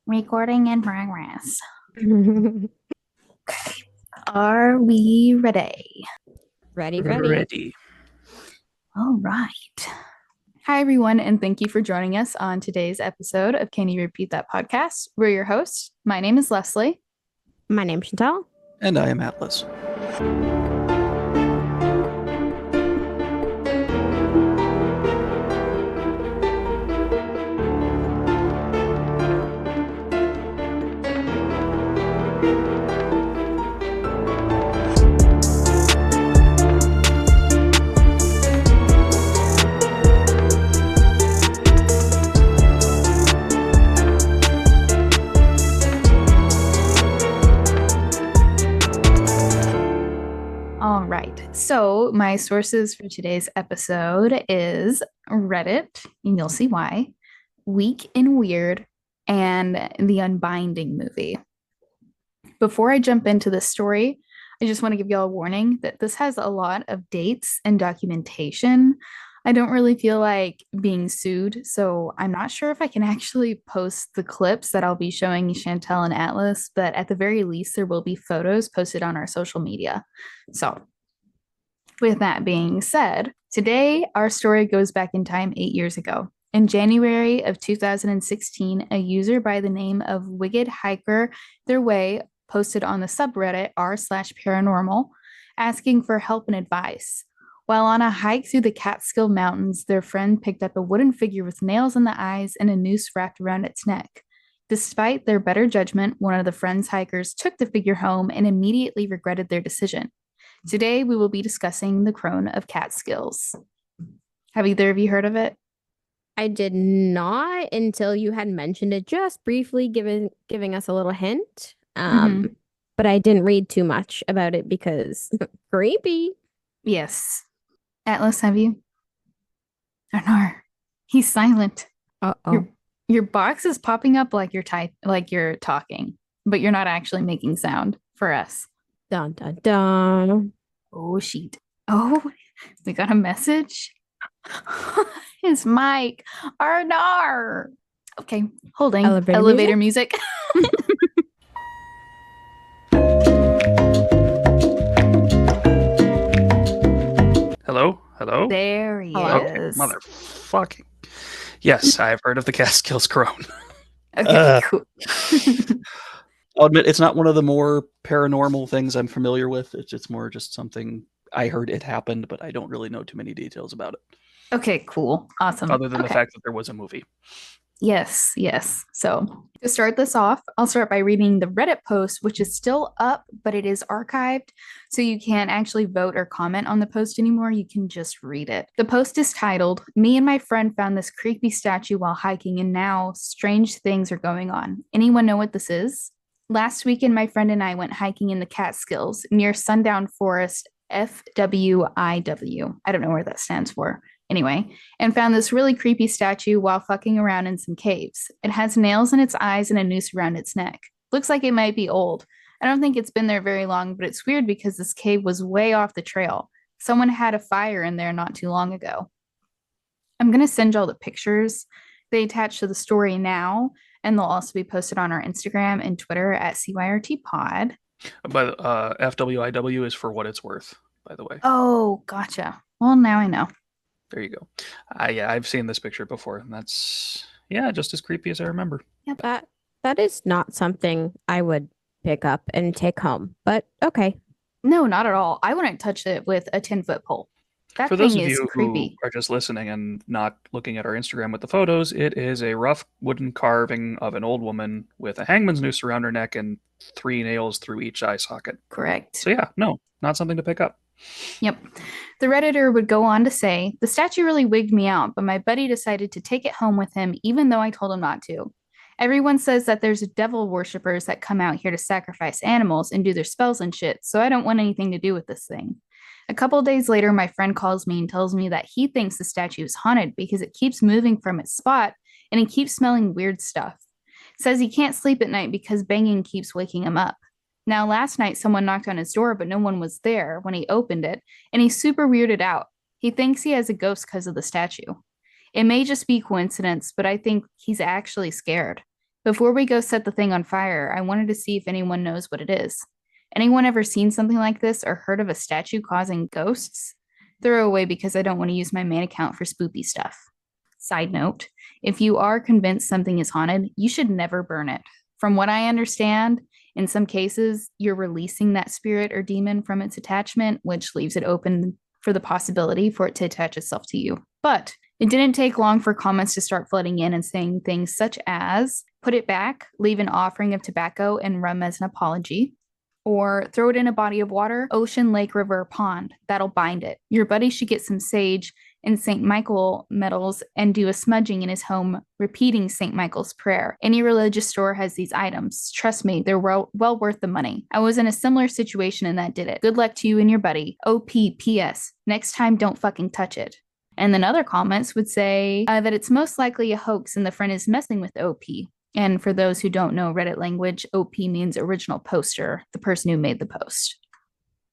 Recording in progress. Are we ready? Ready. Ready. All right. Hi, everyone, and thank you for joining us on today's episode of Can You Repeat That Podcast? We're your hosts. My name is Leslie. My name's Chantelle. And I am Atlas. All right. So my sources for today's episode is Reddit, and you'll see why, Weak and Weird, and the Unbinding Movie. Before I jump into this story, I just want to give y'all a warning that this has a lot of dates and documentation. I don't really feel like being sued, so I'm not sure if I can actually post the clips that I'll be showing Chantelle and Atlas, but at the very least, there will be photos posted on our social media. So, with that being said, today our story goes back in time 8 years ago. In January of 2016, a user by the name of Wicked Hiker Their Way posted on the subreddit r/paranormal asking for help and advice. While on a hike through the Catskill Mountains, their friend picked up a wooden figure with nails in the eyes and a noose wrapped around its neck. Despite their better judgment, one of the friend's hikers took the figure home and immediately regretted their decision. Today, we will be discussing the Crone of Catskills. Have either of you heard of it? I did not until you had mentioned it just briefly, giving us a little hint. But I didn't read too much about it because creepy. Yes. Atlas, have you? Oh no, he's silent. Uh-oh. Your box is popping up like you're talking, but you're not actually making sound for us. Dun dun dun. Oh shit. Oh, we got a message. It's Mike. Arnar. Okay, holding. Elevator music. Hello? Hello? There he Okay, is. motherfucking. Yes, I've heard of the Catskills Crone. Okay, cool. I'll admit it's not one of the more paranormal things I'm familiar with. It's more just something I heard it happened, but I don't really know too many details about it. Okay, cool. Awesome. Other than the fact that there was a movie. Yes. So to start this off, I'll start by reading the Reddit post, which is still up, but it is archived. So you can't actually vote or comment on the post anymore. You can just read it. The post is titled, "Me and my friend found this creepy statue while hiking, and now strange things are going on. Anyone know what this is? Last weekend, my friend and I went hiking in the Catskills near Sundown Forest, FWIW. I don't know where that stands for. Anyway, and found this really creepy statue while fucking around in some caves. It has nails in its eyes and a noose around its neck. Looks like it might be old. I don't think it's been there very long, but it's weird because this cave was way off the trail. Someone had a fire in there not too long ago." I'm going to send y'all the pictures. They attach to the story now, and they'll also be posted on our Instagram and Twitter at CYRTpod. But FWIW is for what it's worth, by the way. Oh, gotcha. Well, now I know. There you go. I've seen this picture before, and that's just as creepy as I remember. Yep. That is not something I would pick up and take home, but okay. No, not at all. I wouldn't touch it with a 10-foot pole. That For thing those of is you creepy. who are just listening and not looking at our Instagram with the photos, it is a rough wooden carving of an old woman with a hangman's noose around her neck and 3 nails through each eye socket. Correct. So yeah, no, not something to pick up. Yep. The Redditor would go on to say, "The statue really wigged me out, but my buddy decided to take it home with him, even though I told him not to. Everyone says that there's devil worshippers that come out here to sacrifice animals and do their spells and shit, so I don't want anything to do with this thing." A couple days later, my friend calls me and tells me that he thinks the statue is haunted because it keeps moving from its spot and he keeps smelling weird stuff. Says he can't sleep at night because banging keeps waking him up. Now, last night, someone knocked on his door, but no one was there when he opened it, and he's super weirded out. He thinks he has a ghost because of the statue. It may just be coincidence, but I think he's actually scared. Before we go set the thing on fire, I wanted to see if anyone knows what it is. Anyone ever seen something like this or heard of a statue causing ghosts? Throw away because I don't want to use my main account for spoopy stuff. Side note, if you are convinced something is haunted, you should never burn it. From what I understand, in some cases, you're releasing that spirit or demon from its attachment, which leaves it open for the possibility for it to attach itself to you. But it didn't take long for comments to start flooding in and saying things such as, put it back, leave an offering of tobacco and rum as an apology, or throw it in a body of water, ocean, lake, river, or pond. That'll bind it. Your buddy should get some sage and St. Michael medals and do a smudging in his home, repeating St. Michael's prayer. Any religious store has these items. Trust me, they're well worth the money. I was in a similar situation and that did it. Good luck to you and your buddy. OPPS. Next time, don't fucking touch it. And then other comments would say that it's most likely a hoax and the friend is messing with OP. And for those who don't know Reddit language, OP means original poster, the person who made the post.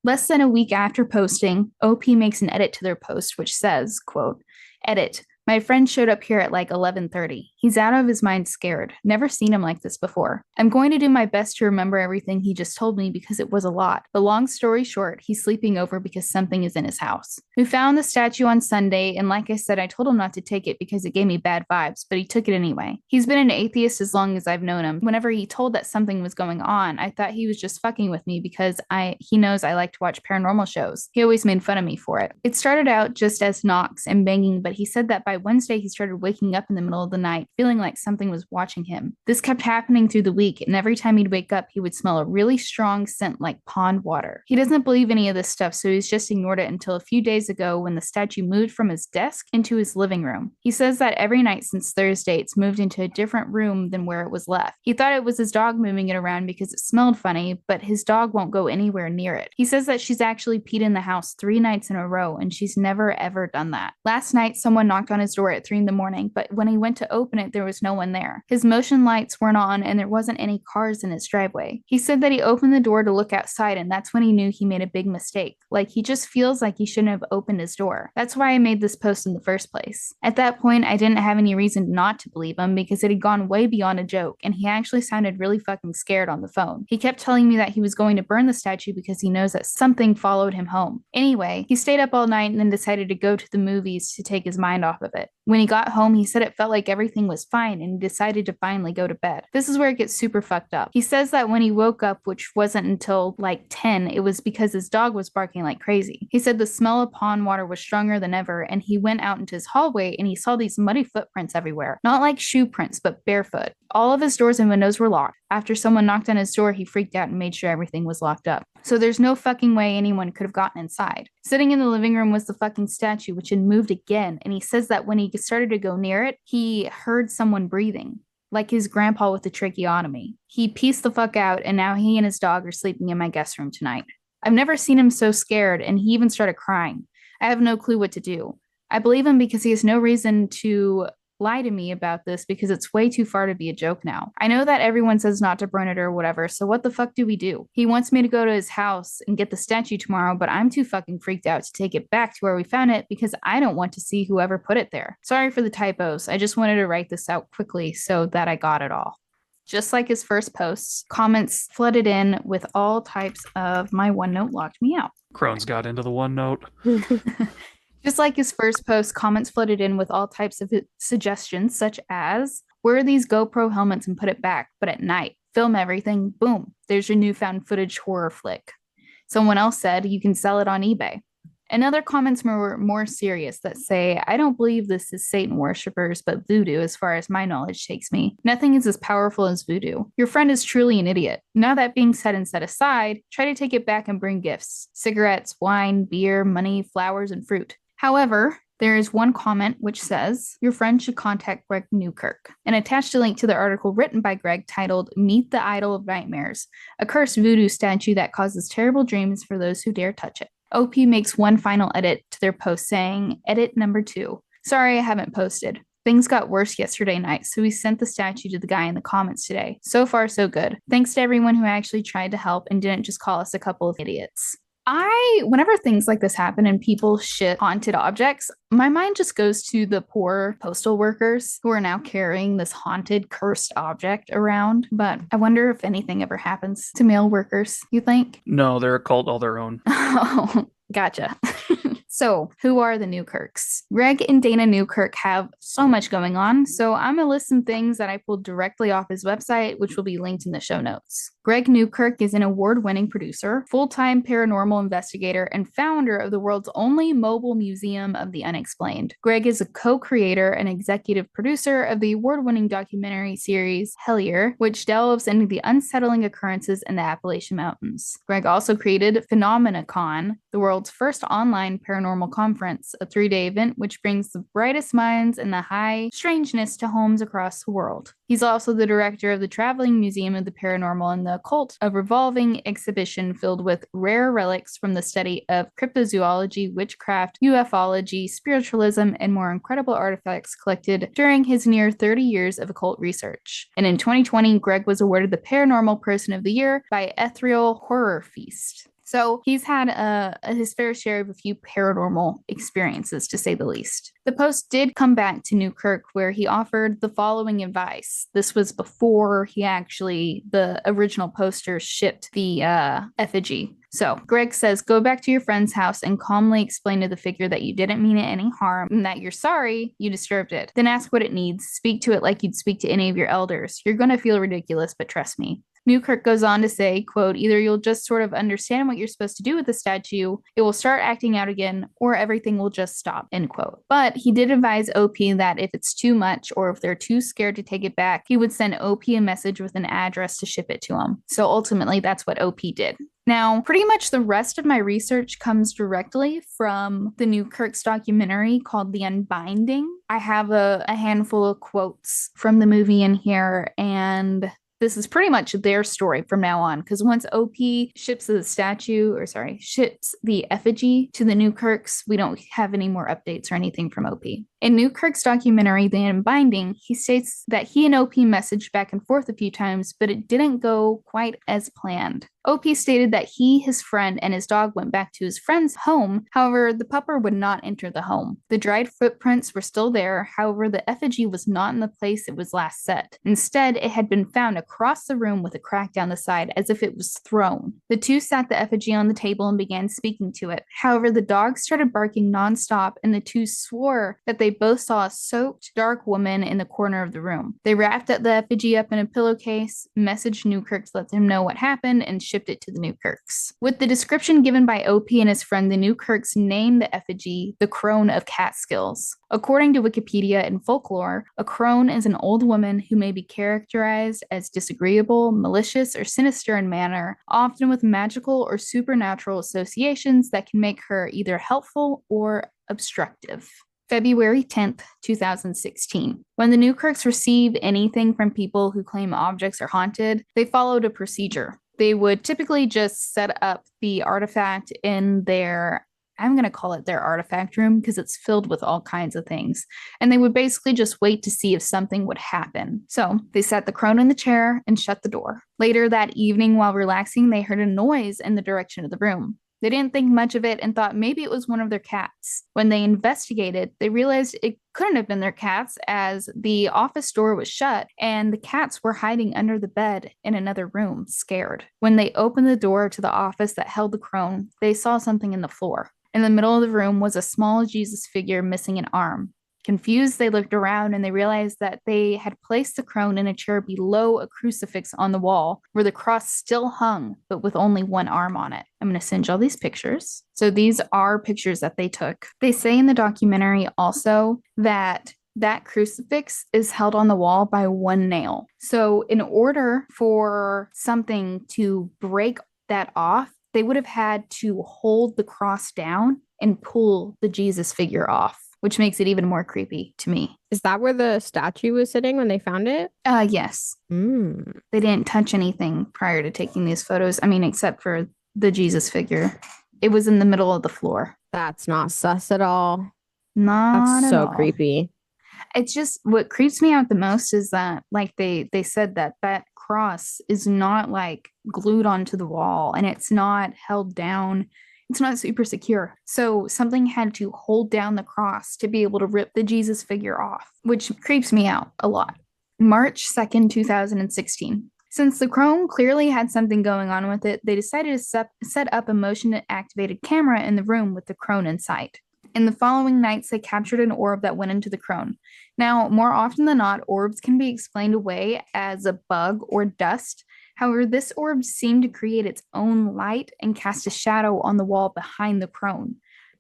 Less than a week after posting, OP makes an edit to their post, which says, quote, edit, my friend showed up here at like 11:30. He's out of his mind scared. Never seen him like this before. I'm going to do my best to remember everything he just told me because it was a lot. But long story short, he's sleeping over because something is in his house. We found the statue on Sunday, and like I said, I told him not to take it because it gave me bad vibes, but he took it anyway. He's been an atheist as long as I've known him. Whenever he told that something was going on, I thought he was just fucking with me because he knows I like to watch paranormal shows. He always made fun of me for it. It started out just as knocks and banging, but he said that by Wednesday he started waking up in the middle of the night, feeling like something was watching him. This kept happening through the week, and every time he'd wake up, he would smell a really strong scent like pond water. He doesn't believe any of this stuff, so he's just ignored it until a few days ago when the statue moved from his desk into his living room. He says that every night since Thursday, it's moved into a different room than where it was left. He thought it was his dog moving it around because it smelled funny, but his dog won't go anywhere near it. He says that she's actually peed in the house 3 nights in a row, and she's never ever done that. Last night, someone knocked on his door at 3 in the morning, but when he went to open it, there was no one there. His motion lights weren't on, and there wasn't any cars in his driveway. He said that he opened the door to look outside, and that's when he knew he made a big mistake. Like, he just feels like he shouldn't have opened his door. That's why I made this post in the first place. At that point, I didn't have any reason not to believe him because it had gone way beyond a joke, and he actually sounded really fucking scared on the phone. He kept telling me that he was going to burn the statue because he knows that something followed him home. Anyway, he stayed up all night and then decided to go to the movies to take his mind off of it. When he got home, he said it felt like everything was fine and he decided to finally go to bed. This is where it gets super fucked up. He says that when he woke up, which wasn't until like 10, it was because his dog was barking like crazy. He said the smell of pond water was stronger than ever, and he went out into his hallway and he saw these muddy footprints everywhere. Not like shoe prints, but barefoot. All of his doors and windows were locked. After someone knocked on his door, he freaked out and made sure everything was locked up. So there's no fucking way anyone could have gotten inside. Sitting in the living room was the fucking statue, which had moved again, and he says that when he started to go near it, he heard someone breathing, like his grandpa with the tracheotomy. He pieced the fuck out, and now he and his dog are sleeping in my guest room tonight. I've never seen him so scared, and he even started crying. I have no clue what to do. I believe him because he has no reason to lie to me about this because it's way too far to be a joke now. I know that everyone says not to burn it or whatever, so what the fuck do we do? He wants me to go to his house and get the statue tomorrow, but I'm too fucking freaked out to take it back to where we found it because I don't want to see whoever put it there. Sorry for the typos. I just wanted to write this out quickly so that I got it all. Just like his first posts, comments flooded in with all types of my OneNote locked me out. Crone's got into the OneNote. Just like his first post, comments flooded in with all types of suggestions, such as, wear these GoPro helmets and put it back, but at night. Film everything, boom, there's your newfound footage horror flick. Someone else said, you can sell it on eBay. And other comments were more serious that say, I don't believe this is Satan worshippers, but voodoo as far as my knowledge takes me. Nothing is as powerful as voodoo. Your friend is truly an idiot. Now that being said and set aside, try to take it back and bring gifts. Cigarettes, wine, beer, money, flowers, and fruit. However, there is one comment which says, your friend should contact Greg Newkirk, and attached a link to the article written by Greg titled, Meet the Idol of Nightmares, a cursed voodoo statue that causes terrible dreams for those who dare touch it. OP makes one final edit to their post saying, edit number 2. Sorry I haven't posted. Things got worse yesterday night, so we sent the statue to the guy in the comments today. So far, so good. Thanks to everyone who actually tried to help and didn't just call us a couple of idiots. Whenever things like this happen and people ship haunted objects, my mind just goes to the poor postal workers who are now carrying this haunted, cursed object around. But I wonder if anything ever happens to mail workers, you think? No, they're a cult all their own. Oh, gotcha. So, who are the Newkirks? Greg and Dana Newkirk have so much going on, so I'm going to list some things that I pulled directly off his website, which will be linked in the show notes. Greg Newkirk is an award-winning producer, full-time paranormal investigator, and founder of the world's only mobile museum of the unexplained. Greg is a co-creator and executive producer of the award-winning documentary series Hellier, which delves into the unsettling occurrences in the Appalachian Mountains. Greg also created PhenomenaCon, the world's first online paranormal conference, a 3-day event which brings the brightest minds and the high strangeness to homes across the world. He's also the director of the Traveling Museum of the Paranormal and the Occult, a revolving exhibition filled with rare relics from the study of cryptozoology, witchcraft, ufology, spiritualism, and more incredible artifacts collected during his near 30 years of occult research. And in 2020, Greg was awarded the Paranormal Person of the Year by Ethereal Horror Feast. So he's had his fair share of a few paranormal experiences, to say the least. The post did come back to Newkirk, where he offered the following advice. This was before the original poster shipped the effigy. So Greg says, go back to your friend's house and calmly explain to the figure that you didn't mean it any harm and that you're sorry you disturbed it. Then ask what it needs. Speak to it like you'd speak to any of your elders. You're going to feel ridiculous, but trust me. Newkirk goes on to say, quote, either you'll just sort of understand what you're supposed to do with the statue, it will start acting out again, or everything will just stop, end quote. But he did advise OP that if it's too much or if they're too scared to take it back, he would send OP a message with an address to ship it to him. So ultimately, that's what OP did. Now, pretty much the rest of my research comes directly from the Newkirk's documentary called The Unbinding. I have a handful of quotes from the movie in here, and this is pretty much their story from now on, because once OP ships the effigy to the Newkirks, we don't have any more updates or anything from OP. In Newkirk's documentary, The Unbinding, he states that he and OP messaged back and forth a few times, but it didn't go quite as planned. OP stated that he, his friend, and his dog went back to his friend's home. However, the pupper would not enter the home. The dried footprints were still there. However, the effigy was not in the place it was last set. Instead, it had been found across the room with a crack down the side as if it was thrown. The two sat the effigy on the table and began speaking to it. However, the dog started barking nonstop, and the two swore that they both saw a soaked, dark woman in the corner of the room. They wrapped the effigy up in a pillowcase, messaged Newkirk to let them know what happened, and shipped it to the Newkirks. With the description given by OP and his friend, the Newkirks named the effigy the Crone of Catskills. According to Wikipedia and folklore, a crone is an old woman who may be characterized as disagreeable, malicious, or sinister in manner, often with magical or supernatural associations that can make her either helpful or obstructive. February 10th, 2016. When the Newkirks receive anything from people who claim objects are haunted, they followed a procedure. They would typically just set up the artifact in I'm going to call it their artifact room because it's filled with all kinds of things. And they would basically just wait to see if something would happen. So they set the crone in the chair and shut the door. Later that evening, while relaxing, they heard a noise in the direction of the room. They didn't think much of it and thought maybe it was one of their cats. When they investigated, they realized it couldn't have been their cats as the office door was shut and the cats were hiding under the bed in another room, scared. When they opened the door to the office that held the crone, they saw something in the floor. In the middle of the room was a small Jesus figure missing an arm. Confused, they looked around and they realized that they had placed the crone in a chair below a crucifix on the wall where the cross still hung, but with only one arm on it. I'm going to send you all these pictures. So these are pictures that they took. They say in the documentary also that crucifix is held on the wall by one nail. So in order for something to break that off, they would have had to hold the cross down and pull the Jesus figure off, which makes it even more creepy to me. Is that where the statue was sitting when they found it? Yes. They didn't touch anything prior to taking these photos. I mean, except for the Jesus figure. It was in the middle of the floor. That's not sus at all. Not That's at all. so creepy. It's just what creeps me out the most is that, like they said that cross is not like glued onto the wall and it's not held down It's not super secure. So something had to hold down the cross to be able to rip the Jesus figure off, which creeps me out a lot. March 2nd, 2016. Since the Crone clearly had something going on with it, they decided to set up a motion-activated camera in the room with the Crone in sight. In the following nights, they captured an orb that went into the Crone. Now, more often than not, orbs can be explained away as a bug or dust. However, this orb seemed to create its own light and cast a shadow on the wall behind the Crone.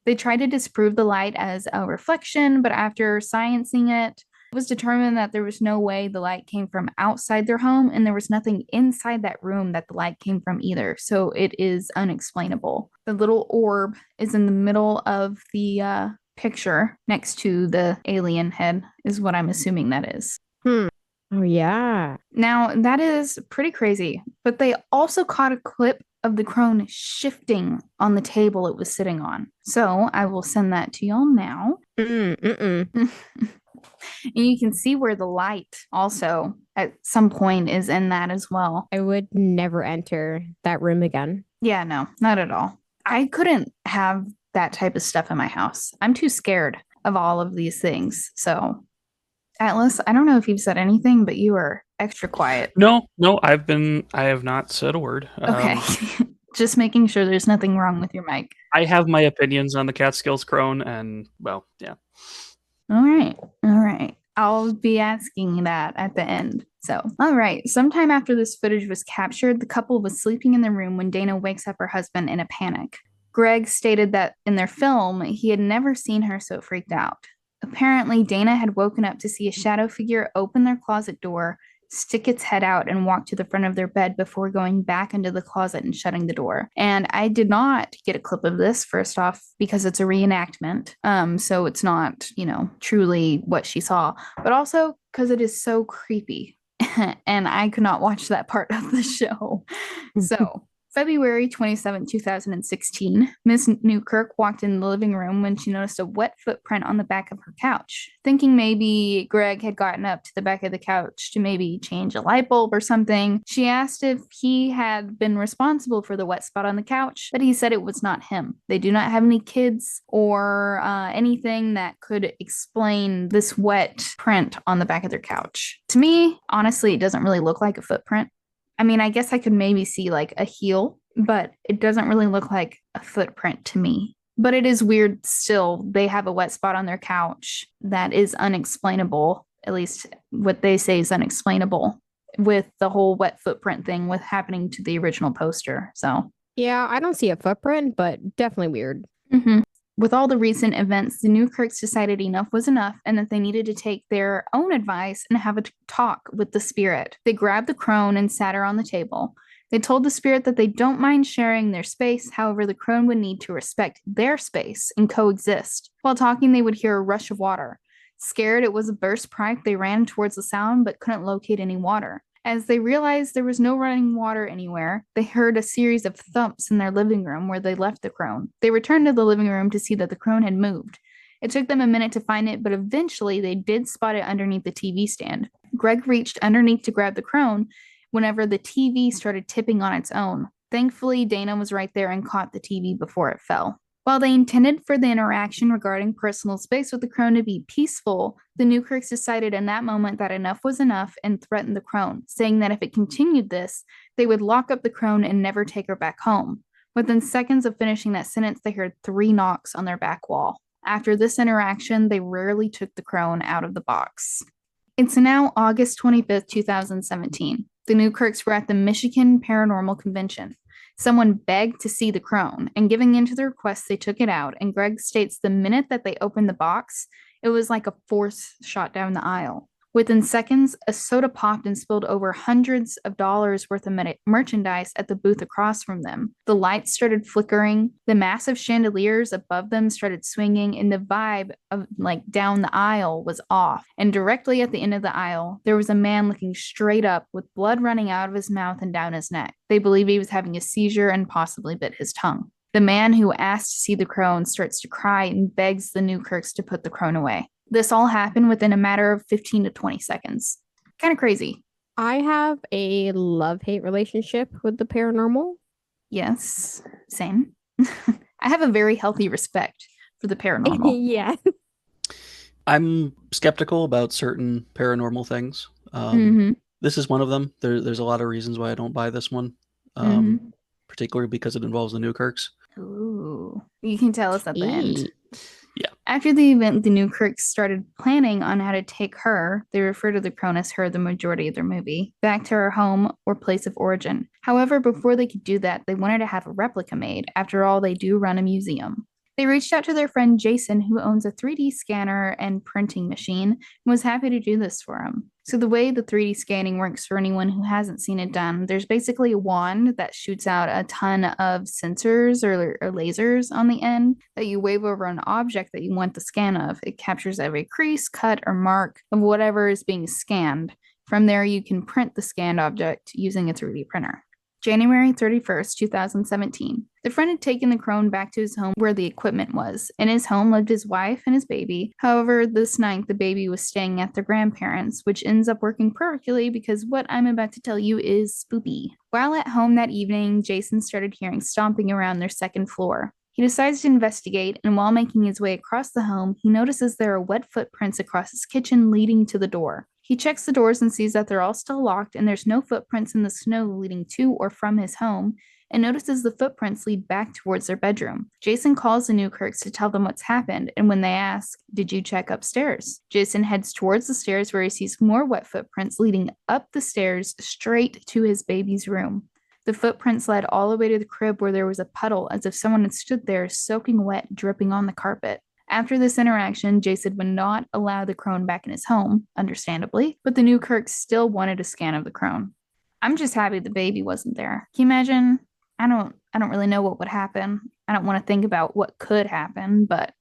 They tried to disprove the light as a reflection, but after sciencing it, it was determined that there was no way the light came from outside their home, and there was nothing inside that room that the light came from either. So it is unexplainable. The little orb is in the middle of the picture next to the alien head, is what I'm assuming that is. Oh, yeah. Now, that is pretty crazy, but they also caught a clip of the Crone shifting on the table it was sitting on. So I will send that to y'all now. And you can see where the light also at some point is in that as well. I would never enter that room again. Yeah, no, not at all. I couldn't have that type of stuff in my house. I'm too scared of all of these things. So, Atlas, I don't know if you've said anything, but you are extra quiet. No, I have not said a word. Okay. Just making sure there's nothing wrong with your mic. I have my opinions on the Catskills Crone, and well, yeah. All right. I'll be asking that at the end. So, all right. Sometime after this footage was captured, the couple was sleeping in the room when Dana wakes up her husband in a panic. Greg stated that in their film, he had never seen her so freaked out. Apparently, Dana had woken up to see a shadow figure open their closet door, stick its head out, and walk to the front of their bed before going back into the closet and shutting the door. And I did not get a clip of this, first off, because it's a reenactment. So it's not, truly what she saw, but also because it is so creepy. And I could not watch that part of the show. So February 27, 2016, Miss Newkirk walked in the living room when she noticed a wet footprint on the back of her couch. Thinking maybe Greg had gotten up to the back of the couch to maybe change a light bulb or something, she asked if he had been responsible for the wet spot on the couch, but he said it was not him. They do not have any kids or anything that could explain this wet print on the back of their couch. To me, honestly, it doesn't really look like a footprint. I mean, I guess I could maybe see like a heel, but it doesn't really look like a footprint to me. But it is weird still. They have a wet spot on their couch that is unexplainable. At least what they say is unexplainable with the whole wet footprint thing with happening to the original poster. So, yeah, I don't see a footprint, but definitely weird. Mm-hmm. With all the recent events, the Newkirks decided enough was enough and that they needed to take their own advice and have a talk with the spirit. They grabbed the Crone and sat her on the table. They told the spirit that they don't mind sharing their space, however, the Crone would need to respect their space and coexist. While talking, they would hear a rush of water. Scared it was a burst pipe, they ran towards the sound but couldn't locate any water. As they realized there was no running water anywhere, they heard a series of thumps in their living room where they left the Crone. They returned to the living room to see that the Crone had moved. It took them a minute to find it, but eventually they did spot it underneath the TV stand. Greg reached underneath to grab the Crone whenever the TV started tipping on its own. Thankfully, Dana was right there and caught the TV before it fell. While they intended for the interaction regarding personal space with the Crone to be peaceful, the Newkirks decided in that moment that enough was enough and threatened the Crone, saying that if it continued this, they would lock up the Crone and never take her back home. Within seconds of finishing that sentence, they heard 3 knocks on their back wall. After this interaction, they rarely took the Crone out of the box. It's now August 25th, 2017. The Newkirks were at the Michigan Paranormal Convention. Someone begged to see the Crone, and giving in to the request, they took it out, and Greg states the minute that they opened the box, it was like a force shot down the aisle. Within seconds, a soda popped and spilled over hundreds of dollars worth of merchandise at the booth across from them. The lights started flickering, the massive chandeliers above them started swinging, and the vibe of down the aisle was off. And directly at the end of the aisle, there was a man looking straight up with blood running out of his mouth and down his neck. They believe he was having a seizure and possibly bit his tongue. The man who asked to see the Crone starts to cry and begs the Newkirks to put the Crone away. This all happened within a matter of 15 to 20 seconds. Kind of crazy. I have a love-hate relationship with the paranormal. Yes, same. I have a very healthy respect for the paranormal. Yeah. I'm skeptical about certain paranormal things. Mm-hmm. This is one of them. There's a lot of reasons why I don't buy this one, Mm-hmm. particularly because it involves the Newkirks. Ooh. You can tell us at the end. Eee. Yeah. After the event, the Newkirks started planning on how to take her, they refer to the crone as her the majority of their movie, back to her home or place of origin. However, before they could do that, they wanted to have a replica made. After all, they do run a museum. They reached out to their friend Jason, who owns a 3D scanner and printing machine, and was happy to do this for him. So, the way the 3D scanning works for anyone who hasn't seen it done, there's basically a wand that shoots out a ton of sensors or lasers on the end that you wave over an object that you want the scan of. It captures every crease, cut, or mark of whatever is being scanned. From there, you can print the scanned object using a 3D printer. January 31st, 2017. The friend had taken the crone back to his home where the equipment was. In his home lived his wife and his baby. However, this night the baby was staying at their grandparents', which ends up working perfectly because what I'm about to tell you is spoopy. While at home that evening, Jason started hearing stomping around their second floor. He decides to investigate, and while making his way across the home, he notices there are wet footprints across his kitchen leading to the door. He checks the doors and sees that they're all still locked and there's no footprints in the snow leading to or from his home, and notices the footprints lead back towards their bedroom. Jason calls the Newkirks to tell them what's happened, and when they ask, "Did you check upstairs?" Jason heads towards the stairs where he sees more wet footprints leading up the stairs straight to his baby's room. The footprints led all the way to the crib where there was a puddle as if someone had stood there soaking wet, dripping on the carpet. After this interaction, Jason would not allow the crone back in his home, understandably, but the Newkirks still wanted a scan of the crone. I'm just happy the baby wasn't there. Can you imagine? I don't really know what would happen. I don't want to think about what could happen, but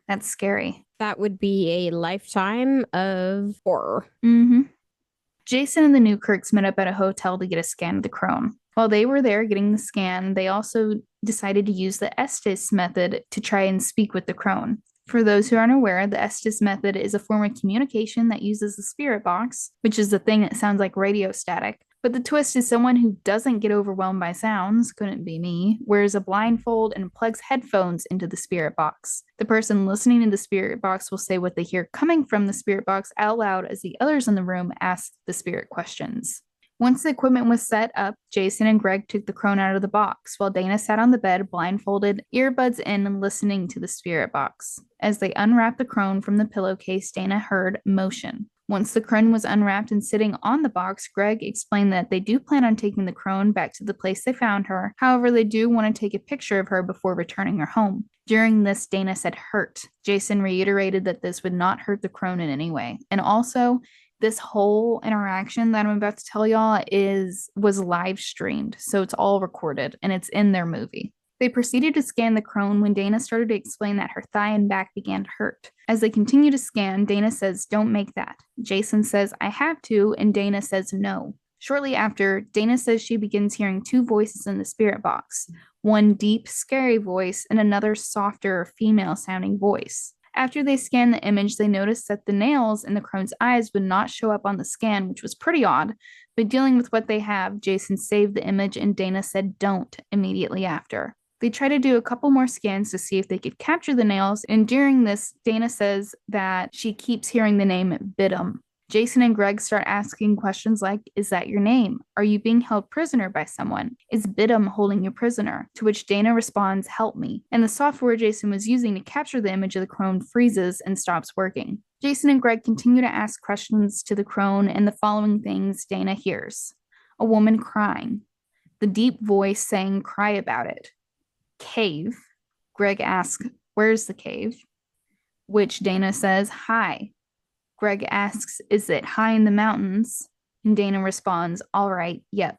that's scary. That would be a lifetime of horror. Mm-hmm. Jason and the Newkirks met up at a hotel to get a scan of the crone. While they were there getting the scan, they also decided to use the Estes method to try and speak with the crone. For those who aren't aware, the Estes method is a form of communication that uses the spirit box, which is the thing that sounds like radio static. But the twist is someone who doesn't get overwhelmed by sounds, couldn't be me, wears a blindfold and plugs headphones into the spirit box. The person listening to the spirit box will say what they hear coming from the spirit box out loud as the others in the room ask the spirit questions. Once the equipment was set up, Jason and Greg took the crone out of the box, while Dana sat on the bed, blindfolded, earbuds in, and listening to the spirit box. As they unwrapped the crone from the pillowcase, Dana heard motion. Once the crone was unwrapped and sitting on the box, Greg explained that they do plan on taking the crone back to the place they found her. However, they do want to take a picture of her before returning her home. During this, Dana said hurt. Jason reiterated that this would not hurt the crone in any way. And also, this whole interaction that I'm about to tell y'all was live streamed, so it's all recorded and it's in their movie. They proceeded to scan the crone when Dana started to explain that her thigh and back began to hurt. As they continue to scan, Dana says, "Don't make that." Jason says, "I have to," and Dana says, "No." Shortly after, Dana says she begins hearing two voices in the spirit box, one deep, scary voice and another softer, female-sounding voice. After they scanned the image, they noticed that the nails in the crone's eyes would not show up on the scan, which was pretty odd. But dealing with what they have, Jason saved the image and Dana said don't immediately after. They try to do a couple more scans to see if they could capture the nails, and during this, Dana says that she keeps hearing the name Bidum. Jason and Greg start asking questions like, "Is that your name? Are you being held prisoner by someone? Is Bidum holding you prisoner?" To which Dana responds, "Help me." And the software Jason was using to capture the image of the crone freezes and stops working. Jason and Greg continue to ask questions to the crone, and the following things Dana hears: a woman crying, the deep voice saying, "Cry about it." Cave. Greg asks, "Where's the cave?" Which Dana says, "High." Greg asks, "Is it high in the mountains?" And Dana responds, "All right, yep."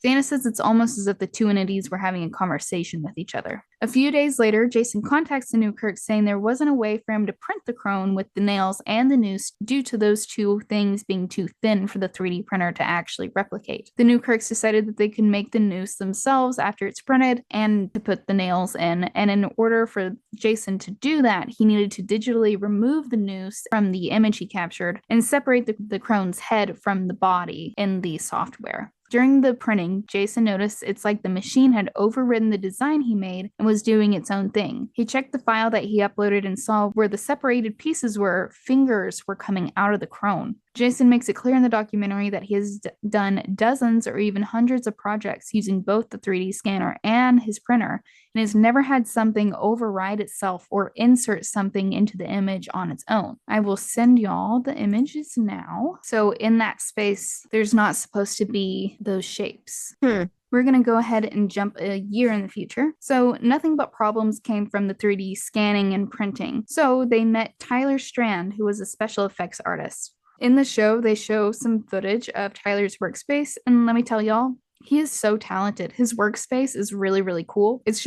Dana says it's almost as if the two entities were having a conversation with each other. A few days later, Jason contacts the Newkirk saying there wasn't a way for him to print the crone with the nails and the noose due to those two things being too thin for the 3D printer to actually replicate. The Newkirks decided that they could make the noose themselves after it's printed and to put the nails in. And in order for Jason to do that, he needed to digitally remove the noose from the image he captured and separate the crone's head from the body in the software. During the printing, Jason noticed it's like the machine had overridden the design he made, and was doing its own thing. He checked the file that he uploaded and saw where the separated pieces were, fingers were coming out of the crone. Jason makes it clear in the documentary that he has done dozens or even hundreds of projects using both the 3D scanner and his printer, and has never had something override itself or insert something into the image on its own. I will send y'all the images now. So in that space, there's not supposed to be those shapes. We're going to go ahead and jump a year in the future. So nothing but problems came from the 3D scanning and printing. So they met Tyler Strand, who was a special effects artist. In the show, they show some footage of Tyler's workspace, and let me tell y'all, he is so talented. His workspace is really, really cool. It's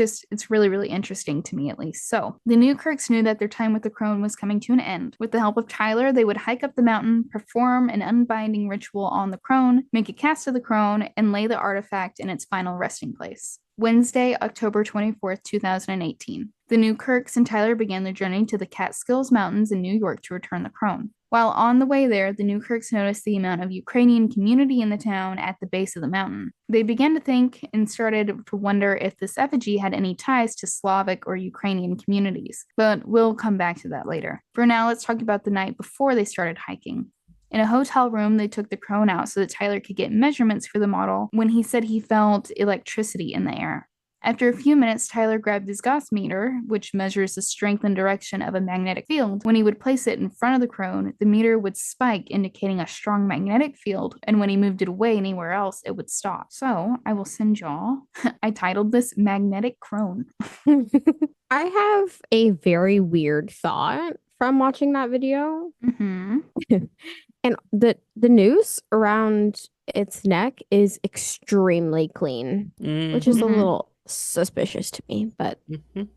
really, really interesting to me, at least. So the Newkirks knew that their time with the crone was coming to an end. With the help of Tyler, they would hike up the mountain, perform an unbinding ritual on the crone, make a cast of the crone, and lay the artifact in its final resting place. Wednesday, October 24th, 2018. The Newkirks and Tyler began their journey to the Catskills Mountains in New York to return the crone. While on the way there, the Newkirks noticed the amount of Ukrainian community in the town at the base of the mountain. They began to think and started to wonder if this effigy had any ties to Slavic or Ukrainian communities, but we'll come back to that later. For now, let's talk about the night before they started hiking. In a hotel room, they took the crone out so that Tyler could get measurements for the model when he said he felt electricity in the air. After a few minutes, Tyler grabbed his Gauss meter, which measures the strength and direction of a magnetic field. When he would place it in front of the crone, the meter would spike, indicating a strong magnetic field, and when he moved it away anywhere else, it would stop. So I will send y'all. I titled this Magnetic Crone. I have a very weird thought from watching that video. Mm-hmm. And the noose around its neck is extremely clean, which is a little suspicious to me, but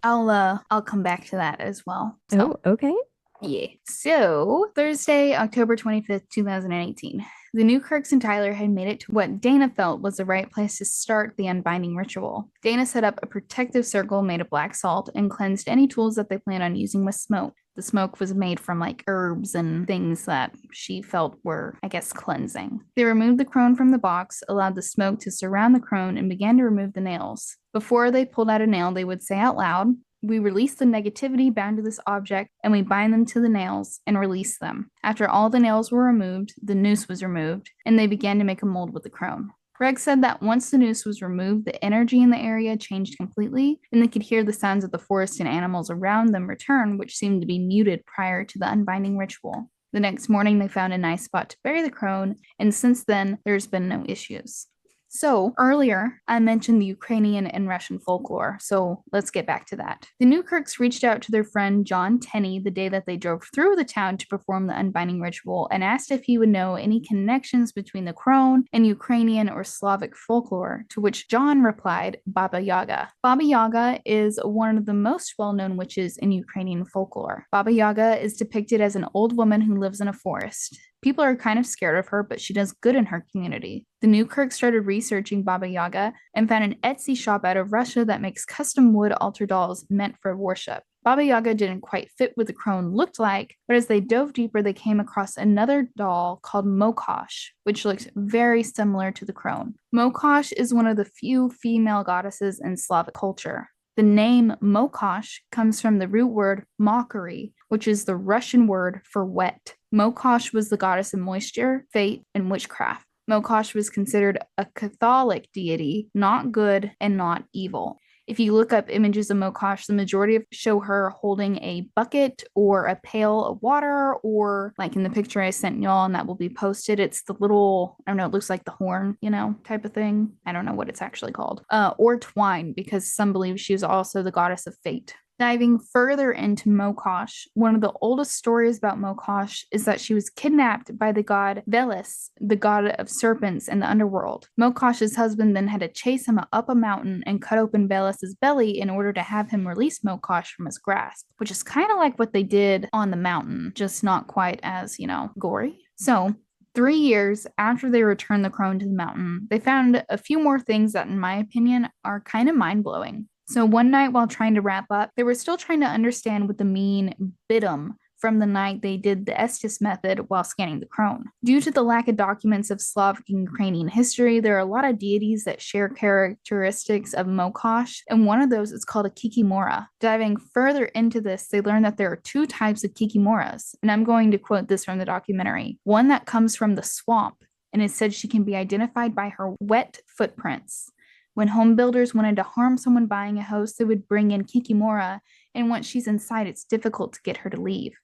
I'll come back to that as well. So, oh, okay. Yeah. So, Thursday, October 25th, 2018. The Newkirks and Tyler had made it to what Dana felt was the right place to start the unbinding ritual. Dana set up a protective circle made of black salt and cleansed any tools that they planned on using with smoke. The smoke was made from like herbs and things that she felt were, I guess, cleansing. They removed the crone from the box, allowed the smoke to surround the crone, and began to remove the nails. Before they pulled out a nail, they would say out loud, "We release the negativity bound to this object, and we bind them to the nails and release them." After all the nails were removed, the noose was removed, and they began to make a mold with the crone. Greg said that once the noose was removed, the energy in the area changed completely, and they could hear the sounds of the forest and animals around them return, which seemed to be muted prior to the unbinding ritual. The next morning, they found a nice spot to bury the crone, and since then, there's been no issues. So earlier, I mentioned the Ukrainian and Russian folklore, so let's get back to that. The Newkirks reached out to their friend John Tenney the day that they drove through the town to perform the unbinding ritual and asked if he would know any connections between the crone and Ukrainian or Slavic folklore, to which John replied, Baba Yaga. Baba Yaga is one of the most well-known witches in Ukrainian folklore. Baba Yaga is depicted as an old woman who lives in a forest. People are kind of scared of her, but she does good in her community. The Newkirks started researching Baba Yaga and found an Etsy shop out of Russia that makes custom wood altar dolls meant for worship. Baba Yaga didn't quite fit what the crone looked like, but as they dove deeper, they came across another doll called Mokosh, which looks very similar to the crone. Mokosh is one of the few female goddesses in Slavic culture. The name Mokosh comes from the root word mockery, which is the Russian word for wet. Mokosh was the goddess of moisture, fate, and witchcraft. Mokosh was considered a Catholic deity, not good and not evil. If you look up images of Mokosh, the majority of show her holding a bucket or a pail of water, or like in the picture I sent y'all and that will be posted, it's the little, I don't know, it looks like the horn, type of thing. I don't know what it's actually called. Or twine, because some believe she is also the goddess of fate. Diving further into Mokosh, one of the oldest stories about Mokosh is that she was kidnapped by the god Veles, the god of serpents in the underworld. Mokosh's husband then had to chase him up a mountain and cut open Veles's belly in order to have him release Mokosh from his grasp, which is kind of like what they did on the mountain, just not quite as, gory. So 3 years after they returned the crone to the mountain, they found a few more things that, in my opinion, are kind of mind-blowing. So one night while trying to wrap up, they were still trying to understand what the mean bidum from the night they did the Estes method while scanning the Crone. Due to the lack of documents of Slavic and Ukrainian history, there are a lot of deities that share characteristics of Mokosh, and one of those is called a Kikimora. Diving further into this, they learn that there are two types of Kikimoras, and I'm going to quote this from the documentary. One that comes from the swamp, and it said she can be identified by her wet footprints. When home builders wanted to harm someone buying a house, they would bring in Kikimora, and once she's inside, it's difficult to get her to leave.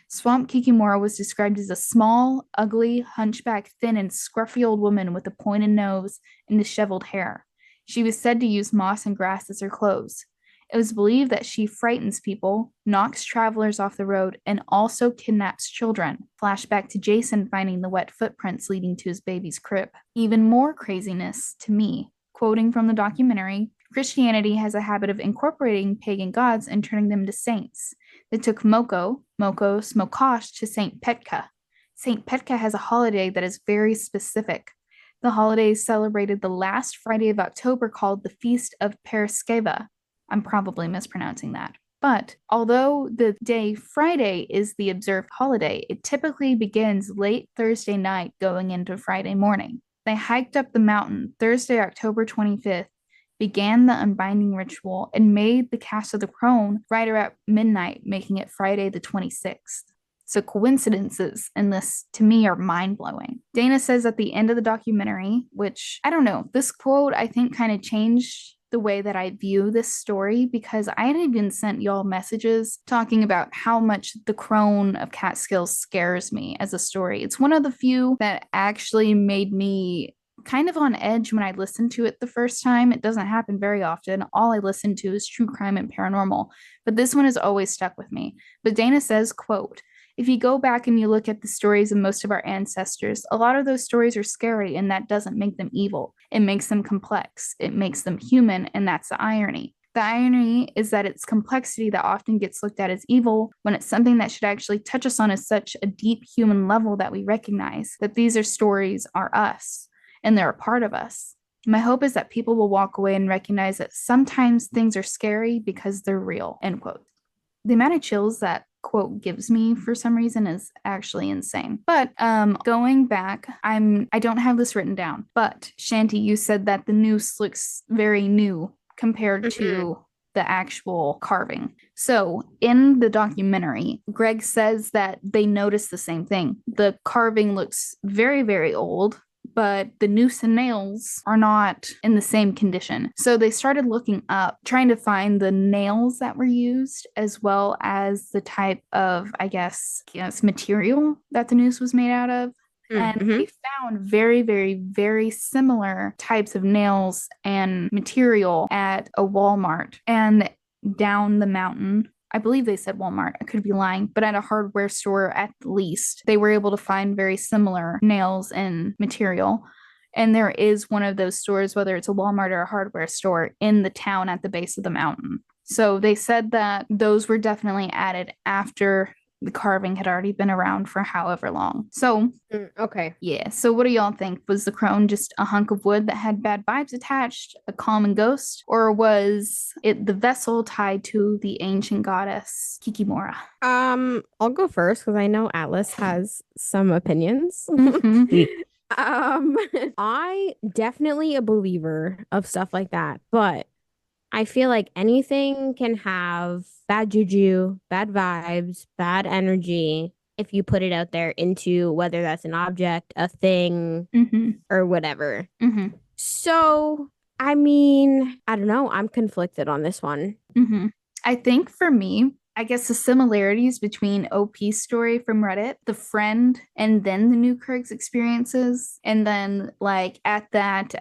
Swamp Kikimora was described as a small, ugly, hunchback, thin, and scruffy old woman with a pointed nose and disheveled hair. She was said to use moss and grass as her clothes. It was believed that she frightens people, knocks travelers off the road, and also kidnaps children. Flashback to Jason finding the wet footprints leading to his baby's crib. Even more craziness to me. Quoting from the documentary, Christianity has a habit of incorporating pagan gods and turning them to saints. They took Mokosh to St. Petka. St. Petka has a holiday that is very specific. The holiday is celebrated the last Friday of October called the Feast of Parasceva. I'm probably mispronouncing that. But although the day Friday is the observed holiday, it typically begins late Thursday night going into Friday morning. They hiked up the mountain Thursday, October 25th, began the unbinding ritual, and made the cast of the Crone right around midnight, making it Friday the 26th. So coincidences in this, to me, are mind-blowing. Dana says at the end of the documentary, which, I don't know, this quote, I think, kind of changed the way that I view this story, because I had even sent y'all messages talking about how much the Crone of Catskills scares me as a story. It's one of the few that actually made me kind of on edge when I listened to it the first time. It doesn't happen very often. All I listen to is true crime and paranormal, but this one has always stuck with me. But Dana says, quote, "If you go back and you look at the stories of most of our ancestors, a lot of those stories are scary, and that doesn't make them evil. It makes them complex. It makes them human, and that's the irony. The irony is that it's complexity that often gets looked at as evil when it's something that should actually touch us on a such a deep human level that we recognize that these are stories are us, and they're a part of us. My hope is that people will walk away and recognize that sometimes things are scary because they're real," end quote. The amount of chills that quote gives me for some reason is actually insane. But going back, I don't have this written down, but Shanti, you said that the noose looks very new compared to the actual carving. So in the documentary, Greg says that they noticed the same thing. The carving looks very, very old, but the noose and nails are not in the same condition. So they started looking up, trying to find the nails that were used, as well as the type of, I guess material that the noose was made out of. And they found very, very, very similar types of nails and material at a Walmart. And down the mountain, I believe they said Walmart, I could be lying, but at a hardware store at least, they were able to find very similar nails and material. And there is one of those stores, whether it's a Walmart or a hardware store, in the town at the base of the mountain. So they said that those were definitely added after the carving had already been around for however long. So, okay. Yeah. So what do y'all think? Was the Crone just a hunk of wood that had bad vibes attached, a common ghost, or was it the vessel tied to the ancient goddess Kikimora? I'll go first because I know Atlas has some opinions. I definitely a believer of stuff like that, but I feel like anything can have bad juju, bad vibes, bad energy if you put it out there into whether that's an object, a thing, or whatever. So, I mean, I don't know. I'm conflicted on this one. I think for me, I guess the similarities between OP's story from Reddit, the friend, and then the Newkirk's experiences, and then like at that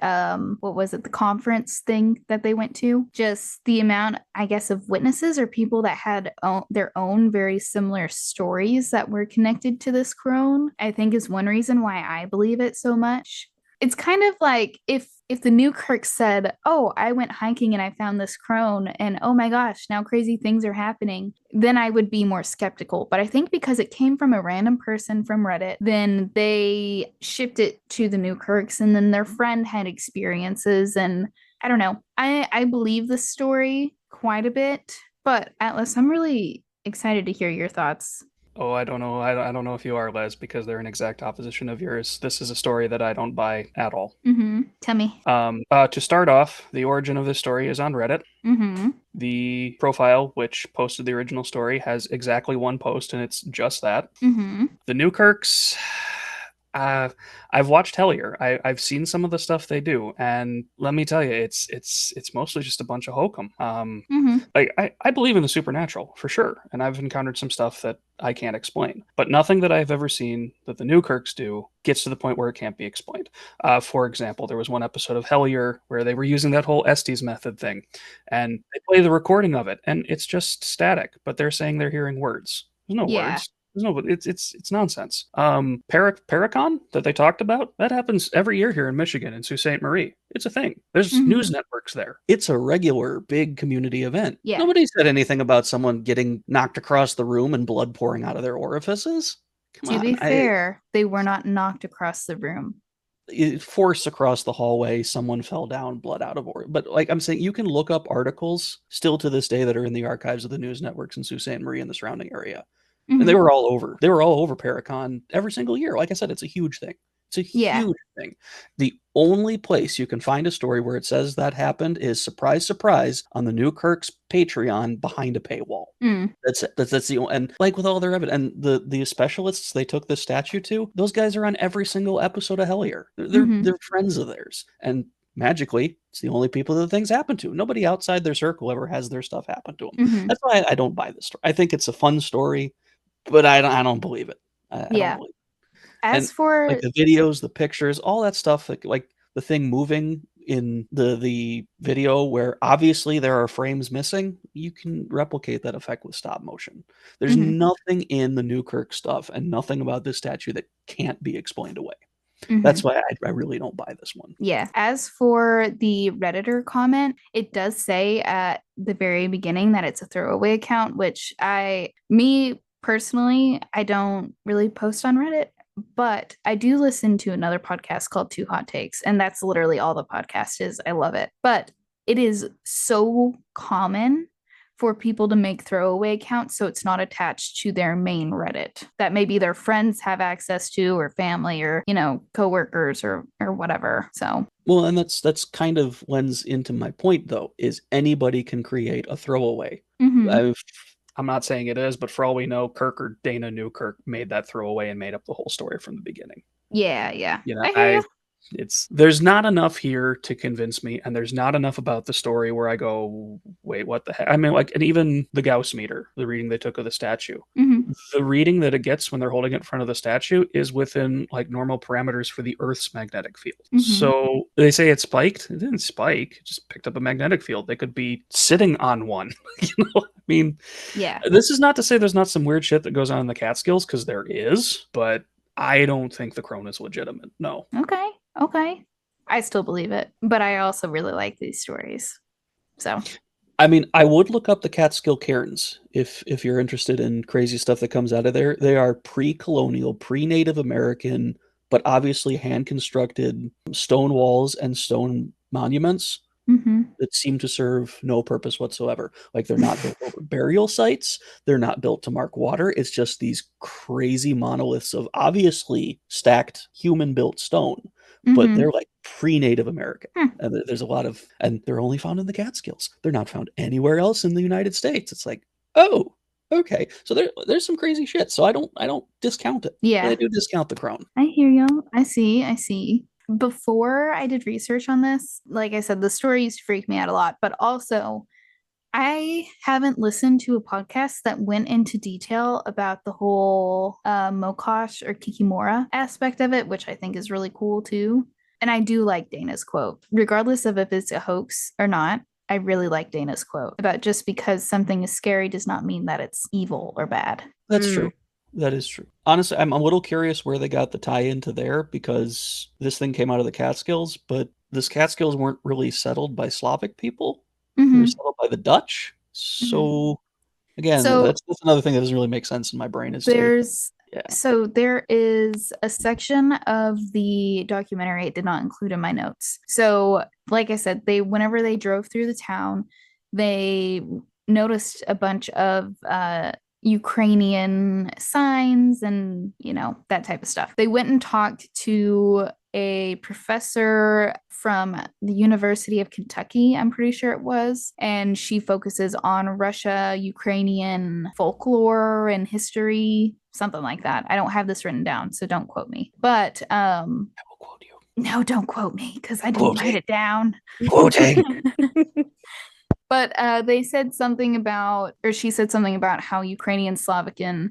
what was it, the conference thing that they went to, just the amount, I guess, of witnesses or people that had their own very similar stories that were connected to this Crone, I think is one reason why I believe it so much. It's kind of like if the Newkirk said, "Oh, I went hiking and I found this Crone, and oh my gosh, now crazy things are happening," then I would be more skeptical. But I think because it came from a random person from Reddit, then they shipped it to the Newkirks, and then their friend had experiences, and I don't know. I believe the story quite a bit, but Atlas, I'm really excited to hear your thoughts. Oh, I don't know. I don't know if you are, Les, because they're an exact opposition of yours. This is a story that I don't buy at all. Tell me. To start off, the origin of this story is on Reddit. Mm-hmm. The profile, which posted the original story, has exactly one post, and it's just that. Mm-hmm. The Newkirks, uh, I've watched Hellier. I've seen some of the stuff they do, and let me tell you, it's mostly just a bunch of hokum. Mm-hmm. Like I believe in the supernatural for sure, and I've encountered some stuff that I can't explain. But nothing that I've ever seen that the Newkirks do gets to the point where it can't be explained. For example, there was one episode of Hellier where they were using that whole Estes method thing, and they play the recording of it, and it's just static, but they're saying they're hearing words. There's no Yeah. words. There's no, it's nonsense. Paracon that they talked about, that happens every year here in Michigan in Sault Ste. Marie. It's a thing. There's Mm-hmm. news networks there. It's a regular big community event. Yeah. Nobody said anything about someone getting knocked across the room and blood pouring out of their orifices. Come To on, be fair, they were not knocked across the room. force across the hallway, someone fell down, blood out of or. But like I'm saying, you can look up articles still to this day that are in the archives of the news networks in Sault Ste. Marie and the surrounding area. And they Mhm. were all over. They were all over Paracon every single year. Like I said, it's a huge thing. It's a Yeah. huge thing. The only place you can find a story where it says that happened is surprise, surprise on the Newkirk's Patreon behind a paywall. Mm. That's the only, and like with all their evidence and the specialists they took this statue to, those guys are on every single episode of Hellier. Mhm. They're friends of theirs, and magically, it's the only people that things happen to. Nobody outside their circle ever has their stuff happen to them. Mhm. That's why I don't buy this story. I think it's a fun story, but I don't believe it. I don't Yeah. believe it. As And for like the videos, the pictures, all that stuff, like the thing moving in the video where obviously there are frames missing, you can replicate that effect with stop motion. There's Mhm. nothing in the Newkirk stuff and nothing about this statue that can't be explained away. Mhm. That's why I really don't buy this one. Yeah. As for the Redditor comment, it does say at the very beginning that it's a throwaway account, which me personally, I don't really post on Reddit, but I do listen to another podcast called Two Hot Takes, and that's literally all the podcast is. I love it. But it is so common for people to make throwaway accounts so it's not attached to their main Reddit that maybe their friends have access to or family or, coworkers or whatever. So, Well, and that's kind of lends into my point though, is anybody can create a throwaway. mhm. I'm not saying it is, but for all we know, Kirk or Dana Newkirk made that throwaway and made up the whole story from the beginning. Yeah. You know, I hear you. there's not enough here to convince me, and there's not enough about the story where I go, wait, what the heck? I mean, like, and even the Gauss meter, the reading they took of the statue, Mhm. the reading that it gets when they're holding it in front of the statue is within like normal parameters for the Earth's magnetic field. Mhm. So they say it spiked. It didn't spike. It just picked up a magnetic field. They could be sitting on one. I mean, Yeah. this is not to say there's not some weird shit that goes on in the Catskills, because there is, but I don't think the Crone is legitimate. No. Okay. I still believe it, but I also really like these stories. So, I mean, I would look up the Catskill Cairns if you're interested in crazy stuff that comes out of there. They are pre-colonial, pre-Native American, but obviously hand-constructed stone walls and stone monuments mhm. that seem to serve no purpose whatsoever. Like they're not built over burial sites, they're not built to mark water. It's just these crazy monoliths of obviously stacked human-built stone, but Mhm. they're like pre-Native American. Hmm. And there's a lot of, and they're only found in the Catskills. They're not found anywhere else in the United States. It's like, oh, okay. So there's some crazy shit. So I don't discount it. But I Yeah. do discount the Crown. I hear you. I see. Before I did research on this, like I said, the story used to freak me out a lot, but also I haven't listened to a podcast that went into detail about the whole Mokosh or Kikimora aspect of it, which I think is really cool too. And I do like Dana's quote, regardless of if it's a hoax or not. I really like Dana's quote about just because something is scary does not mean that it's evil or bad. That's Mm. true. That is true. Honestly, I'm a little curious where they got the tie into there because this thing came out of the Catskills, but this Catskills weren't really settled by Slavic people. They were Mhm. settled by the Dutch. So again, So that's another thing that doesn't really make sense in my brain is to there's yeah. there is a section of the documentary it did not include in my notes. So, like I said, whenever they drove through the town, they noticed a bunch of Ukrainian signs and, that type of stuff. They went and talked to a professor from the University of Kentucky, I'm pretty sure it was, and she focuses on Russia, Ukrainian folklore and history, something like that. I don't have this written down, so don't quote me. But I will quote you. no, don't quote me because I didn't write it down. Quoting. But they said something about, or she said something about how Ukrainian, Slavic, and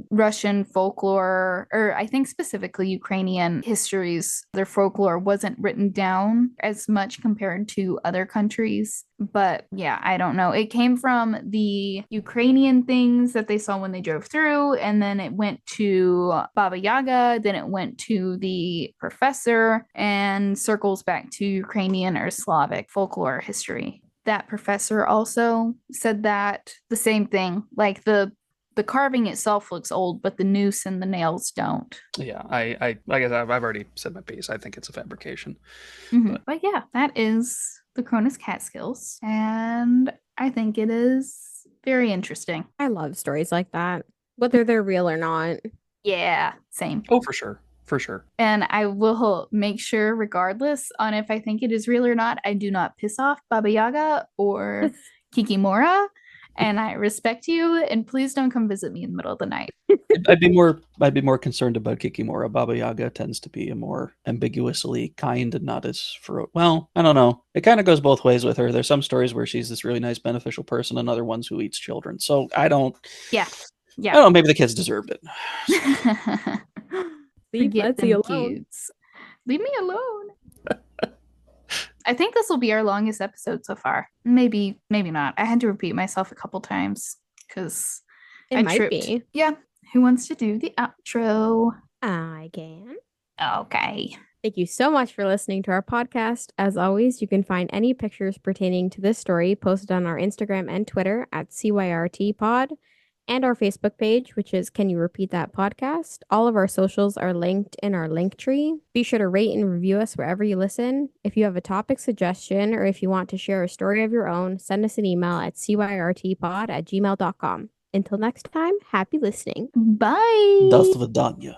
Russian folklore, or I think specifically Ukrainian histories, their folklore wasn't written down as much compared to other countries. But yeah, I don't know. It came from the Ukrainian things that they saw when they drove through, and then it went to Baba Yaga, then it went to the professor, and circles back to Ukrainian or Slavic folklore history. That professor also said that the same thing, like the carving itself looks old, but the noose and the nails don't. Yeah, I like I said, I've already said my piece. I think it's a fabrication. But yeah, that is the Crone of Catskills, and I think it is very interesting. I love stories like that, whether they're real or not. Yeah, same. Oh, for sure. For sure. And I will make sure, regardless on if I think it is real or not, I do not piss off Baba Yaga or Kikimora. And I respect you, and please don't come visit me in the middle of the night. I'd be more concerned about Kikimora. Baba Yaga tends to be a more ambiguously kind and not as well, I don't know. It kind of goes both ways with her. There's some stories where she's this really nice, beneficial person, and other ones who eats children. So I don't. Yeah. I don't know. Maybe the kids deserved it. Leave Forget Leslie them alone. kids. Leave me alone. I think this will be our longest episode so far. Maybe not. I had to repeat myself a couple times because I It might tripped. be. Yeah. Who wants to do the outro? I can. Okay. Thank you so much for listening to our podcast. As always, you can find any pictures pertaining to this story posted on our Instagram and Twitter at CYRTpod, and our Facebook page, which is Can You Repeat That Podcast? All of our socials are linked in our link tree. Be sure to rate and review us wherever you listen. If you have a topic suggestion or if you want to share a story of your own, send us an email at cyrtpod@gmail.com. Until next time, happy listening. Bye. До свидания.